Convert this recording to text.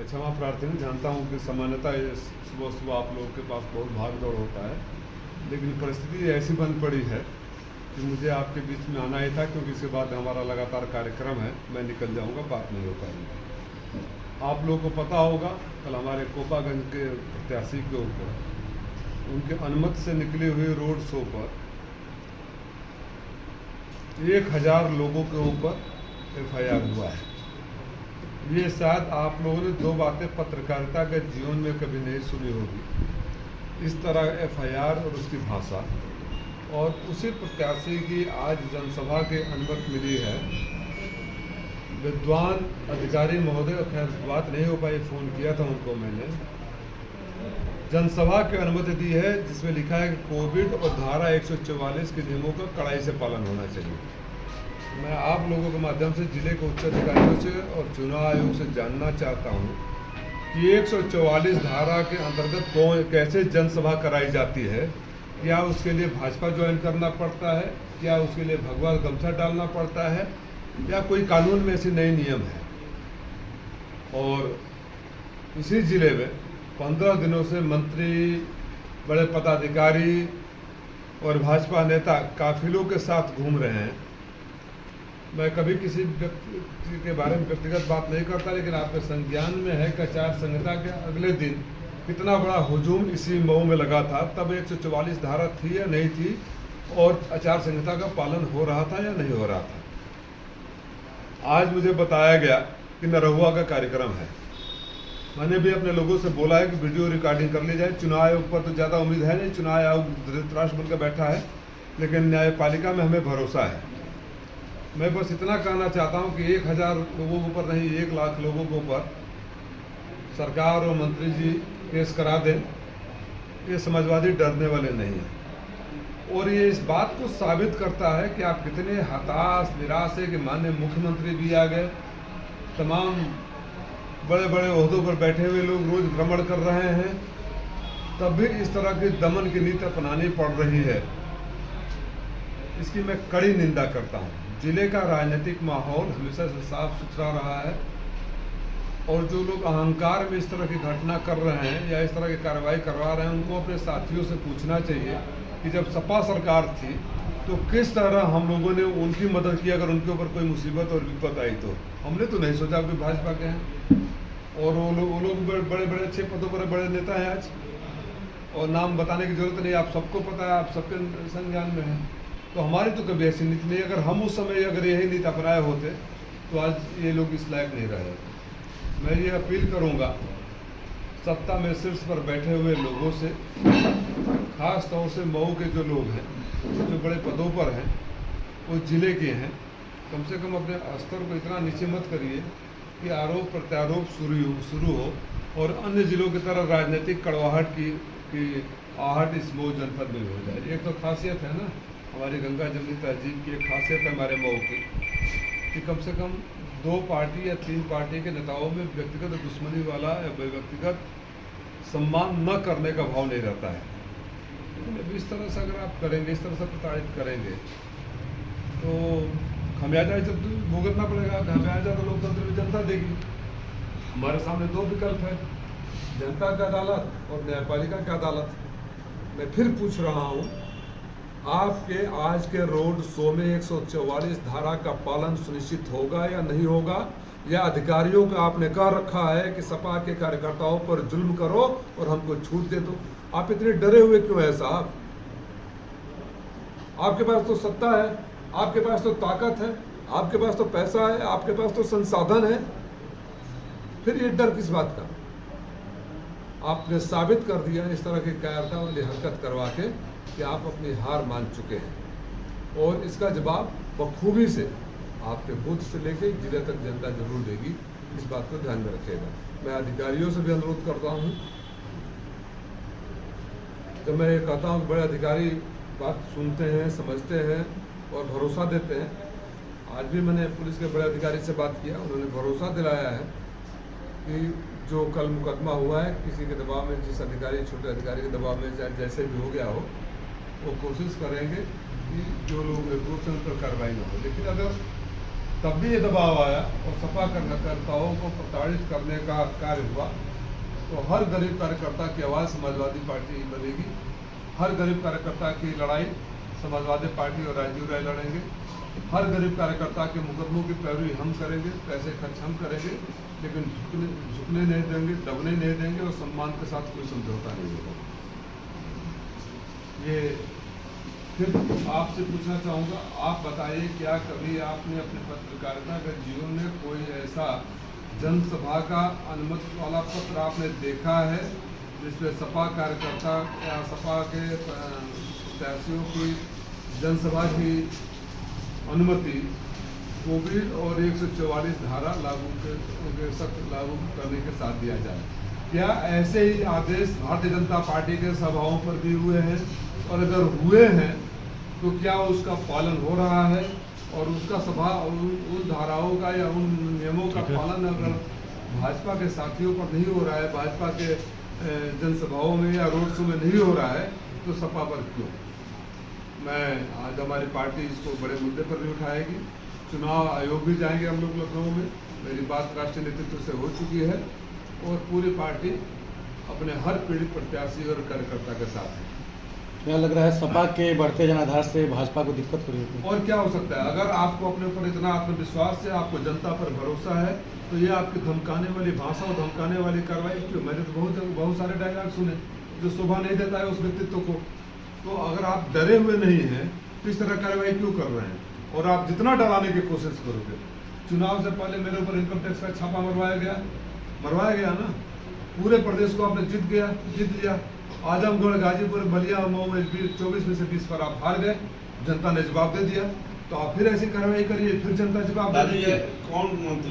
मैं क्षमा प्रार्थी हूँ, जानता हूँ कि सामान्यतः सुबह सुबह आप लोगों के पास बहुत भाग दौड़ होता है, लेकिन परिस्थिति ऐसी बन पड़ी है कि मुझे आपके बीच में आना ही था, क्योंकि इसके बाद हमारा लगातार कार्यक्रम है, मैं निकल जाऊँगा, बात नहीं हो पाएगी। आप लोगों को पता होगा, कल हमारे कोपागंज के प्रत्याशी के ऊपर उनके अनुमति से निकले हुए रोड शो पर 1000 लोगों के ऊपर FIR हुआ है। ये शायद आप लोगों ने दो बातें पत्रकारिता के जीवन में कभी नहीं सुनी होगी, इस तरह FIR और उसकी भाषा। और उसी प्रत्याशी की आज जनसभा की अनुमति मिली है। विद्वान अधिकारी महोदय, खैर बात नहीं हो पाई, फ़ोन किया था उनको मैंने, जनसभा की अनुमति दी है जिसमें लिखा है कि कोविड और धारा 144 के नियमों का कड़ाई से पालन होना चाहिए। मैं आप लोगों के माध्यम से जिले के उच्च अधिकारियों से और चुनाव आयोग से जानना चाहता हूं कि 144 धारा के अंतर्गत कैसे जनसभा कराई जाती है। क्या उसके लिए भाजपा ज्वाइन करना पड़ता है, क्या उसके लिए भगवा गमछा डालना पड़ता है, या कोई कानून में ऐसे नए नियम है। और इसी जिले में 15 दिनों से मंत्री, बड़े पदाधिकारी और भाजपा नेता काफिलों के साथ घूम रहे हैं। मैं कभी किसी व्यक्ति के बारे में व्यक्तिगत बात नहीं करता, लेकिन आपके संज्ञान में है कि आचार संहिता के अगले दिन कितना बड़ा हुजूम इसी मऊ में लगा था। तब 144 धारा थी या नहीं थी, और आचार संहिता का पालन हो रहा था या नहीं हो रहा था। आज मुझे बताया गया कि नरहुआ का कार्यक्रम है। मैंने भी अपने लोगों से बोला है कि वीडियो रिकॉर्डिंग कर ली जाए। चुनाव आयोग पर तो ज़्यादा उम्मीद है नहीं, चुनाव आयोग धृतराष्ट्र बनकर बैठा है, लेकिन न्यायपालिका में हमें भरोसा है। मैं बस इतना कहना चाहता हूं कि 1000 लोगों के ऊपर नहीं, 1 लाख लोगों के ऊपर सरकार और मंत्री जी केस करा दें। ये समाजवादी डरने वाले नहीं हैं, और ये इस बात को साबित करता है कि आप कितने हताश निराश है कि माननीय मुख्यमंत्री भी आ गए, तमाम बड़े बड़े ओहदों पर बैठे हुए लोग रोज भ्रमण कर रहे हैं, तब भी इस तरह की दमन की नीति अपनानी पड़ रही है। इसकी मैं कड़ी निंदा करता हूँ। जिले का राजनीतिक माहौल हमेशा से साफ सुथरा रहा है, और जो लोग अहंकार में इस तरह की घटना कर रहे हैं या इस तरह की कार्रवाई करवा रहे हैं, उनको अपने साथियों से पूछना चाहिए कि जब सपा सरकार थी तो किस तरह हम लोगों ने उनकी मदद की। अगर उनके ऊपर कोई मुसीबत और विपत आई तो हमने तो नहीं सोचा कि भाजपा के हैं, और वो लोग बड़े बड़े अच्छे पदों पर बड़े नेता हैं आज, और नाम बताने की जरूरत नहीं, आप सबको पता है, आप सबके संज्ञान में है। तो हमारी तो कभी ऐसी नीति नहीं। अगर हम उस समय अगर यही नीति अपनाए होते तो आज ये लोग इस लायक नहीं रहे। मैं ये अपील करूँगा सत्ता में शीर्ष पर बैठे हुए लोगों से, खास तौर से मऊ के जो लोग हैं, जो बड़े पदों पर हैं, वो जिले के हैं, कम से कम अपने स्तर को इतना नीचे मत करिए कि आरोप प्रत्यारोप शुरू हो और अन्य जिलों की तरह राजनीतिक कड़वाहट की आहट इस मऊ जनपद में हो जाए। एक तो खासियत है ना हमारी गंगा जमनी तहजीब की, एक खासियत है हमारे मऊ की कि कम से कम 2 पार्टी या 3 पार्टी के नेताओं में व्यक्तिगत दुश्मनी वाला या व्यक्तिगत सम्मान न करने का भाव नहीं रहता है। तो इस तरह से अगर आप करेंगे, इस तरह से प्रताड़ित करेंगे तो खमियाजा जब भुगतना पड़ेगा। खमियाजा तो लोकतंत्र में जनता देगी। हमारे सामने 2 विकल्प है, जनता की अदालत और न्यायपालिका की अदालत। मैं फिर पूछ रहा हूँ, आपके आज के रोड शो में 144 धारा का पालन सुनिश्चित होगा या नहीं होगा, या अधिकारियों को आपने कह रखा है कि सपा के कार्यकर्ताओं पर जुल्म करो और हमको छूट दे दो। आप इतने डरे हुए क्यों हैं साहब? आपके पास तो सत्ता है, आपके पास तो ताकत है, आपके पास तो पैसा है, आपके पास तो संसाधन है, फिर ये डर किस बात का? आपने साबित कर दिया इस तरह की कायरता वाली हरकत करवा के कि आप अपनी हार मान चुके हैं, और इसका जवाब बखूबी से आपके बूथ से लेके जिले तक जनता जरूर देगी। इस बात को ध्यान में रखिएगा। मैं अधिकारियों से भी अनुरोध करता हूँ, जब मैं ये कहता हूँ बड़े अधिकारी बात सुनते हैं, समझते हैं और भरोसा देते हैं। आज भी मैंने पुलिस के बड़े अधिकारी से बात किया, उन्होंने भरोसा दिलाया है कि जो कल मुकदमा हुआ है किसी के दबाव में, जिस अधिकारी, छोटे अधिकारी के दबाव में चाहे जैसे भी हो गया हो, वो कोशिश करेंगे कि जो लोग निर्दोष हैं उन पर कार्रवाई न हो। लेकिन अगर तब भी ये दबाव आया और सपा कार्यकर्ताओं को प्रताड़ित करने का कार्य हुआ, तो हर गरीब कार्यकर्ता की आवाज़ समाजवादी पार्टी बनेगी। हर गरीब कार्यकर्ता की लड़ाई समाजवादी पार्टी और राजीव राय लड़ेंगे। हर गरीब कार्यकर्ता के मुकदमों की पैरवी हम करेंगे, पैसे खर्च हम करेंगे, लेकिन झुकने नहीं देंगे, दबने नहीं देंगे और सम्मान के साथ कोई समझौता नहीं होगा। ये फिर आपसे पूछना चाहूँगा, आप बताइए, क्या कभी आपने अपने पत्रकारिता के जीवन में कोई ऐसा जनसभा का अनुमति वाला पत्र आपने देखा है जिसमें सपा कार्यकर्ता या सपा के प्रत्याशियों की जनसभा की अनुमति कोविड और 144 धारा सख्त लागू करने के साथ दिया जाए? क्या ऐसे ही आदेश भारतीय जनता पार्टी के सभाओं पर भी हुए हैं, और अगर हुए हैं तो क्या उसका पालन हो रहा है? और उसका सभा उन धाराओं का या उन नियमों का पालन अगर भाजपा के साथियों पर नहीं हो रहा है, भाजपा के जनसभाओं में या रोड शो में नहीं हो रहा है, तो सपा पर क्यों? मैं आज हमारी पार्टी इसको बड़े मुद्दे पर भी उठाएगी। चुनाव आयोग भी जाएंगे हम लोग लखनऊ में, मेरी बात राष्ट्रीय नेतृत्व से हो चुकी है, और पूरी पार्टी अपने हर पीड़ित प्रत्याशी और कार्यकर्ता के साथ है। क्या लग रहा है, सपा के बढ़ते जनाधार से भाजपा को दिक्कत हो रही है? और क्या हो सकता है? अगर आपको अपने ऊपर इतना आत्मविश्वास है, आपको जनता पर भरोसा है, तो ये आपकी धमकाने वाली भाषा और धमकाने वाली कार्रवाई क्यों? मैंने तो बहुत सारे डायलॉग सुने जो शोभा नहीं देता है उस व्यक्तित्व को। तो अगर आप डरे हुए नहीं हैं तो इस तरह कार्रवाई क्यों कर रहे हैं? और आप जितना डराने की कोशिश करोगे, चुनाव से पहले मेरे ऊपर इनकम टैक्स का छापा मरवाया गया ना, पूरे प्रदेश को आपने जीत लिया। आजमगढ़, गाजीपुर, बलिया और मऊ में 24 में से 20 पर आप हार गए, जनता ने जवाब दे दिया। तो आप फिर ऐसी कार्रवाई करिए, फिर जनता जवाब दे। कौन मंत्री